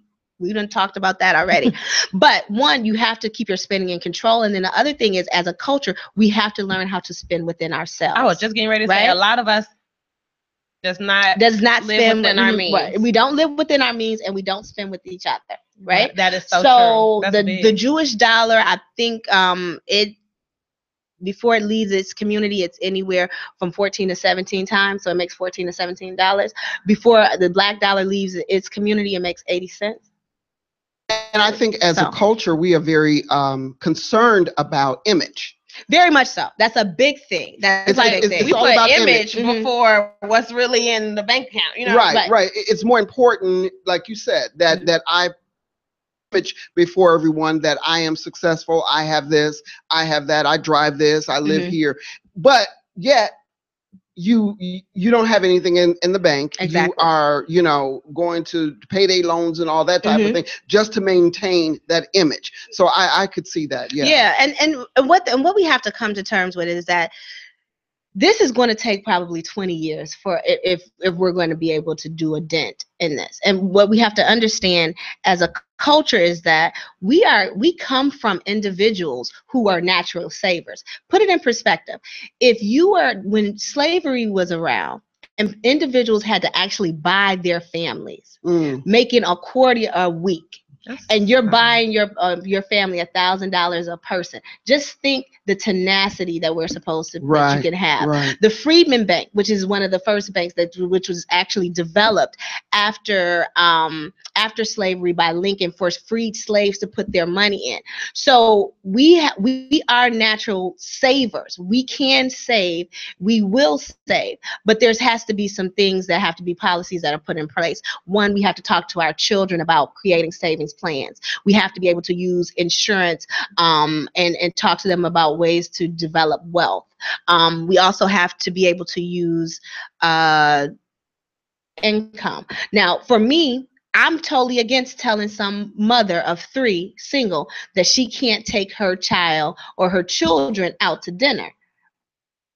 done talked about that already. But one, you have to keep your spending in control. And then the other thing is, as a culture, we have to learn how to spend within ourselves. I was just getting ready to say, a lot of us does not live within our means. Right. We don't live within our means, and we don't spend with each other, right? That is so true. The Jewish dollar, I think before it leaves its community, it's anywhere from 14 to 17 times. So it makes $14 to $17. Before the black dollar leaves its community, it makes 80 cents. And I think as a culture, we are very concerned about image. Very much so. That's a big thing. That's a big thing. We put image before what's really in the bank account. You know? Right. It's more important, like you said, that I image before everyone that I am successful. I have this. I have that. I drive this. I live here. But yet, you don't have anything in the bank. Exactly. You are, going to payday loans and all that type of thing just to maintain that image. So I could see that. Yeah. Yeah. And what we have to come to terms with is that this is going to take probably 20 years for if we're going to be able to do a dent in this. And what we have to understand as a culture is that we come from individuals who are natural savers. Put it in perspective. When slavery was around and individuals had to actually buy their families, making a quarter a week. And you're buying your family $1,000 a person. Just think the tenacity that we're supposed to that you can have. Right. The Freedmen Bank, which is one of the first banks which was actually developed after slavery by Lincoln for freed slaves to put their money in. So we are natural savers. We can save. We will save. But there has to be some things that have to be policies that are put in place. One, we have to talk to our children about creating savings plans. We have to be able to use insurance and talk to them about ways to develop wealth. We also have to be able to use income. Now, for me, I'm totally against telling some mother of 3 single that she can't take her child or her children out to dinner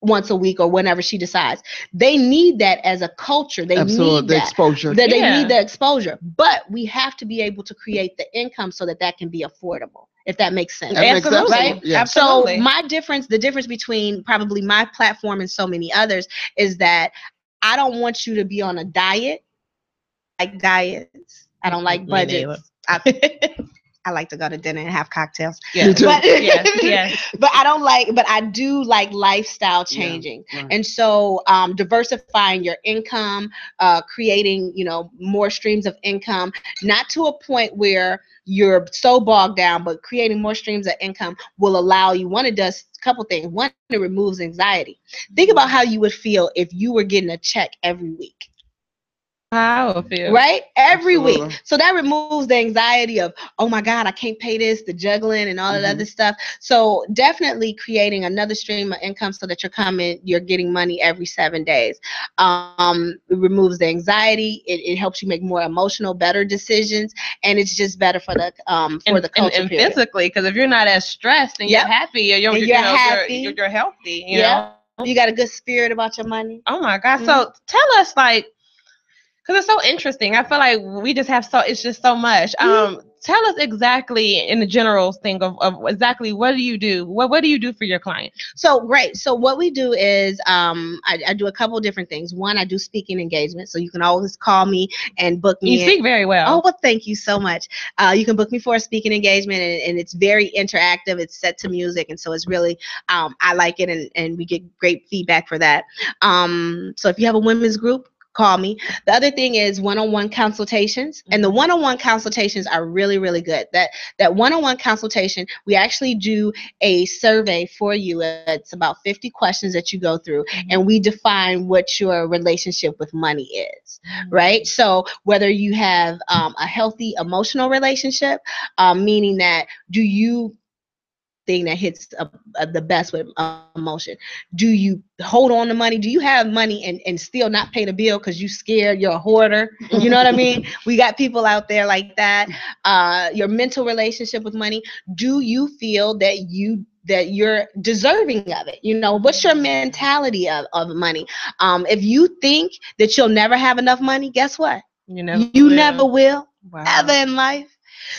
once a week or whenever she decides. They need that as a culture. They need the exposure. They need the exposure. But we have to be able to create the income so that can be affordable, if that makes sense. Absolutely. Right? Yeah. Absolutely. So the difference between probably my platform and so many others is that I don't want you to be on a diet. I like diets. I don't like budgets. I like to go to dinner and have cocktails. Yeah. But, yes. but I do like lifestyle changing. Yeah, right. And so diversifying your income, creating, more streams of income, not to a point where you're so bogged down, but creating more streams of income will allow you. One, it does a couple things. One, it removes anxiety. Think about how you would feel if you were getting a check every week. How I feel. Right? Every Absolutely. week. So that removes the anxiety of, oh my God, I can't pay this, the juggling and all that other stuff. So definitely creating another stream of income so that you're getting money every 7 days. It removes the anxiety. It helps you make more emotional, better decisions. And it's just better for the culture. And physically, because if you're not as stressed and you're happy, you're happy. You're healthy. You know? You got a good spirit about your money. Oh my God. Mm-hmm. So tell us, because it's so interesting. I feel like we just have it's just so much. Tell us exactly in the general thing of exactly what do you do? What do you do for your clients? So great. So what we do is I do a couple different things. One, I do speaking engagements. So you can always call me and book me. You speak very well. Oh, well, thank you so much. You can book me for a speaking engagement and it's very interactive. It's set to music. And so it's really, I like it and we get great feedback for that. So if you have a women's group, call me. The other thing is one-on-one consultations, and the one-on-one consultations are really, really good. That one-on-one consultation, we actually do a survey for you. It's about 50 questions that you go through, and we define what your relationship with money is, right? So whether you have a healthy emotional relationship, meaning that do you thing that hits the best with emotion. Do you hold on to money? Do you have money and still not pay the bill because you scared? You're a hoarder. You know what I mean? We got people out there like that. Your mental relationship with money. Do you feel that you're deserving of it? What's your mentality of money? If you think that you'll never have enough money, guess what? You never will. Wow. Ever in life.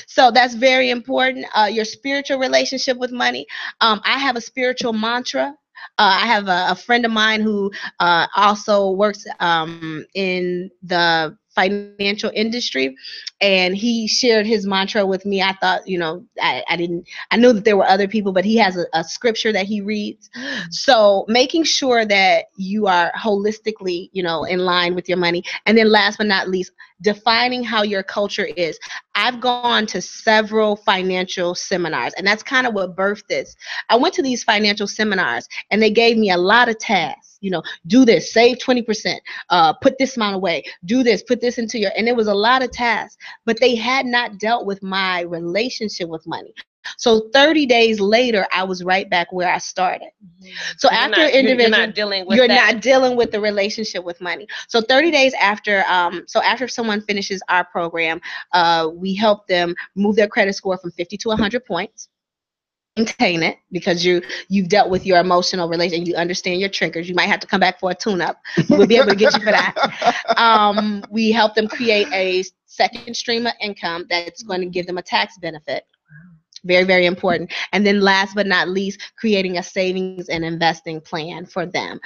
So that's very important. Your spiritual relationship with money. I have a spiritual mantra. I have a friend of mine who also works in the financial industry, and he shared his mantra with me. I thought, I knew that there were other people, but he has a scripture that he reads. So making sure that you are holistically, in line with your money. And then last but not least, defining how your culture is. I've gone to several financial seminars, and that's kind of what birthed this. I went to these financial seminars, and they gave me a lot of tasks. Do this, save 20%, put this amount away, do this, put this into and it was a lot of tasks, but they had not dealt with my relationship with money. So 30 days later, I was right back where I started. So you're not dealing with the relationship with money. So 30 days after, after someone finishes our program, we help them move their credit score from 50 to 100 points. maintain it because you've dealt with your emotional relation. You understand your triggers. You might have to come back for a tune-up. We'll be able to get you for that. We help them create a second stream of income that's going to give them a tax benefit. Very, very important. And then last but not least, creating a savings and investing plan for them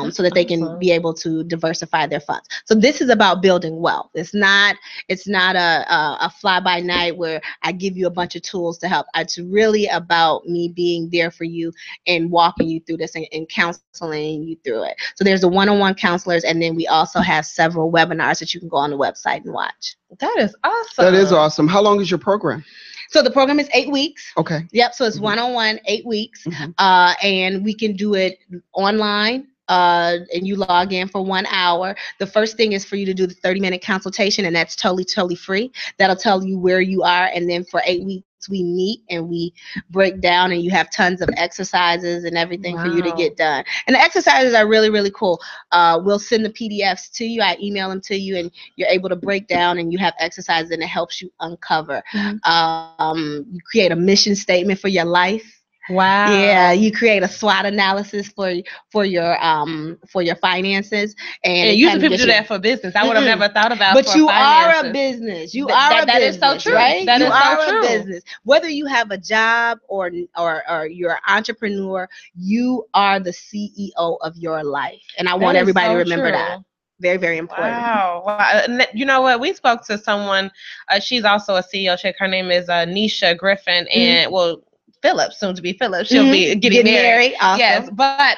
so that they can be able to diversify their funds. So this is about building wealth. It's not a fly-by-night where I give you a bunch of tools to help. It's really about me being there for you and walking you through this and counseling you through it. So there's the one-on-one counselors, and then we also have several webinars that you can go on the website and watch. That is awesome. That is awesome. How long is your program? So the program is 8 weeks. Okay. Yep. So it's one-on-one, 8 weeks. And we can do it online. And you log in for 1 hour. The first thing is for you to do the 30-minute consultation, and that's totally free. That'll tell you where you are. And then for 8 weeks, we meet and we break down, and you have tons of exercises and everything for you to get done. And the exercises are really, really cool. We'll send the PDFs to you. I email them to you, and you're able to break down, and you have exercises, and it helps you uncover. You create a mission statement for your life. Wow. Yeah, you create a SWOT analysis for your finances, and usually people do that for business. I would have never thought about. But for you finances. are a business. You are a business. That is so true. Right? That you is are so true. a business. Whether you have a job or you're an entrepreneur, you are the CEO of your life. And I want everybody to remember that. Very, very important. Wow. And you know what? We spoke to someone. She's also a CEO. Her name is Nisha Griffin, and Phillips, soon to be Phillips. She'll be getting married. Awesome. Yes, but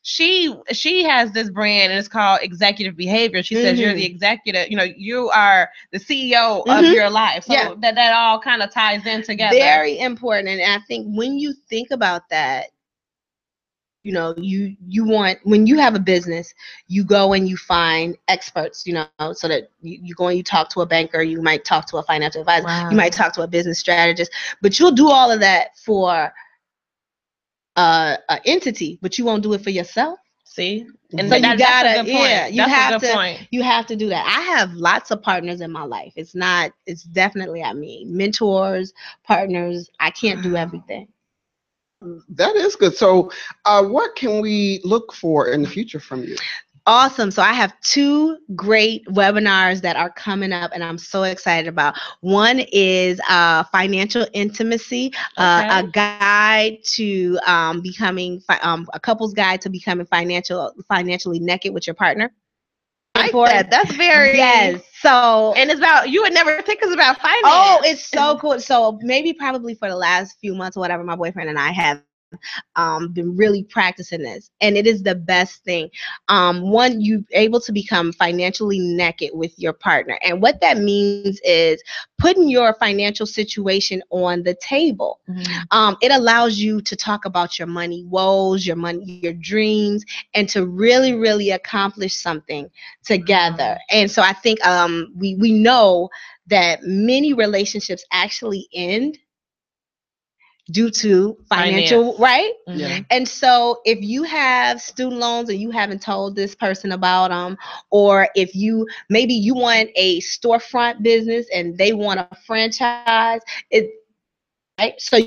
she has this brand, and it's called Executive Behavior. She says you're the executive. You are the CEO of your life. So that all kind of ties in together. Very important, and I think when you think about that, you want, when you have a business, you go and you find experts, so that you go and you talk to a banker, you might talk to a financial advisor, you might talk to a business strategist, but you'll do all of that for an entity, but you won't do it for yourself. See? And so you gotta, that's a good point. You have to do that. I have lots of partners in my life. It's definitely, mentors, partners. I can't do everything. That is good. So what can we look for in the future from you? Awesome. So I have 2 great webinars that are coming up, and I'm so excited about. One is financial intimacy, a guide to becoming a couple's guide to becoming financially naked with your partner. That's very So, and it's about, you would never think it's about finance. Oh, it's so cool. So probably for the last few months or whatever, my boyfriend and I have been really practicing this, and it is the best thing. One, you're able to become financially naked with your partner, and what that means is putting your financial situation on the table. It allows you to talk about your money woes, your dreams, and to really, really accomplish something together. And so I think we know that many relationships actually end due to financial, right? And so if you have student loans and you haven't told this person about them, or if maybe you want a storefront business and they want a franchise, right? So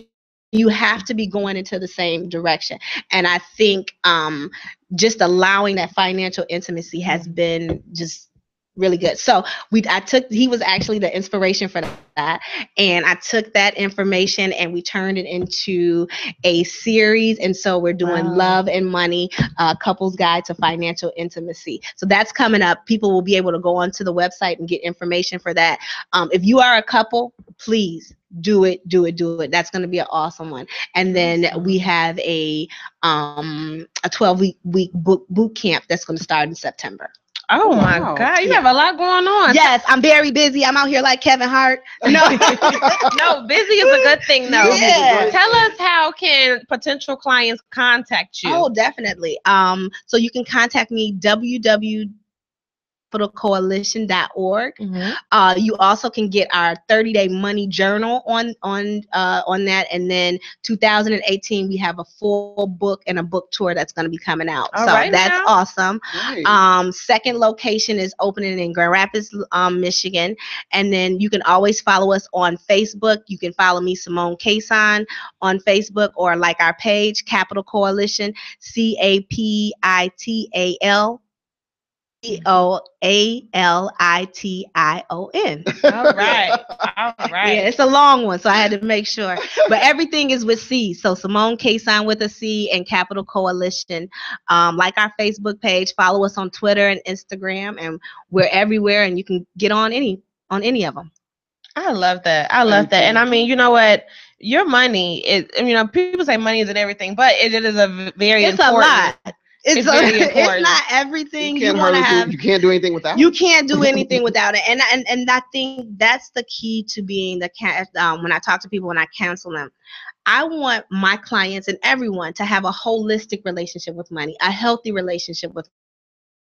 you have to be going into the same direction. And I think just allowing that financial intimacy has been just really good. So he was actually the inspiration for that, and I took that information and we turned it into a series. And so we're doing Love and Money, Couple's Guide to Financial Intimacy. So that's coming up. People will be able to go onto the website and get information for that. If you are a couple, please do it. That's going to be an awesome one. And then we have a 12-week boot camp that's going to start in September. Oh my God, you have a lot going on. Yes, I'm very busy. I'm out here like Kevin Hart. No, no, busy is a good thing though. Yeah. Tell us, how can potential clients contact you? Oh, definitely. So you can contact me, capitalcoalition.org. Mm-hmm. You also can get our 30-day money journal on that. And then 2018, we have a full book and a book tour that's going to be coming out. All so right that's now. awesome. Nice. Second location is opening in Grand Rapids, Michigan. And then you can always follow us on Facebook. You can follow me, Simone Cason, on Facebook, or like our page, Capital Coalition, CAPITAL. COALITION. All right. All right. Yeah, it's a long one, so I had to make sure. But everything is with C. So Simone Cason with a C and Capital Coalition. Like our Facebook page, follow us on Twitter and Instagram, and we're everywhere, and you can get on any of them. I love that. I love that. And I mean, you know what? Your money is, people say money isn't everything, but it is a very It's important. a lot. It's not everything. You can't do anything without it. You can't do anything without it. And I think that's the key to being when I talk to people, when I counsel them, I want my clients and everyone to have a holistic relationship with money, a healthy relationship with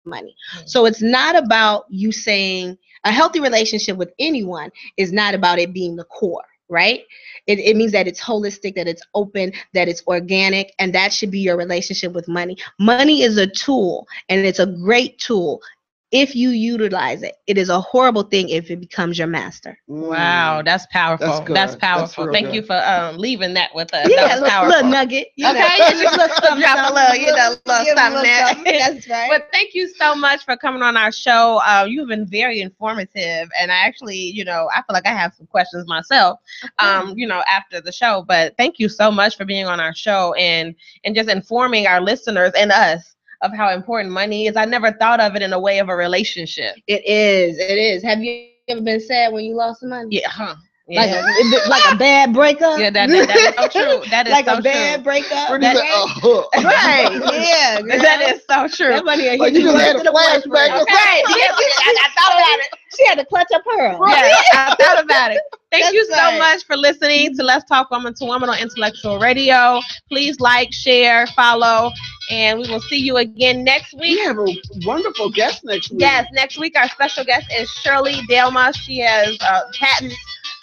money. So it's not about you saying a healthy relationship with anyone is not about it being the core. Right? It means that it's holistic, that it's open, that it's organic, and that should be your relationship with money. Money is a tool, and it's a great tool if you utilize it. It is a horrible thing if it becomes your master. Wow, that's powerful. That's powerful. Thank you for leaving that with us. Yeah, that was powerful. Little nugget. Okay, just drop a little something there. That's right. But thank you so much for coming on our show. You've been very informative, and I actually, I feel like I have some questions myself, after the show. But thank you so much for being on our show and just informing our listeners and us of how important money is. I never thought of it in a way of a relationship. It is. Have you ever been sad when you lost some money? Yeah, huh? Yeah. Like a bad breakup? Yeah, that is so true. That is like so a bad breakup? Right, yeah. Girl. That is so true. That money like you just had a flashback. Okay. I thought about it. She had to clutch her pearl. Yeah, I thought about it. Thank you so right. much for listening to Let's Talk Woman to Woman on Intellectual Radio. Please like, share, follow, and we will see you again next week. We have a wonderful guest next week. Yes, next week our special guest is Shirley Delma. She has patents.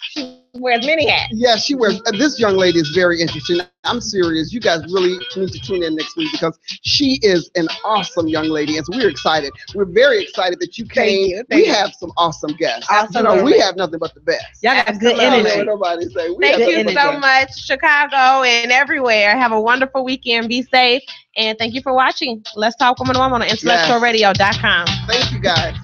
She wears many hats. Yeah, she wears. This young lady is very interesting. I'm serious. You guys really need to tune in next week because she is an awesome young lady, and so we're excited. We're very excited that you came. Thank you. have some awesome guests. Absolutely. We have nothing but the best. Y'all got good Absolutely. energy. Nobody say. Thank you so much, Chicago and everywhere. Have a wonderful weekend. Be safe, and thank you for watching Let's Talk Woman to Woman on IntellectualRadio.com. Thank you, guys.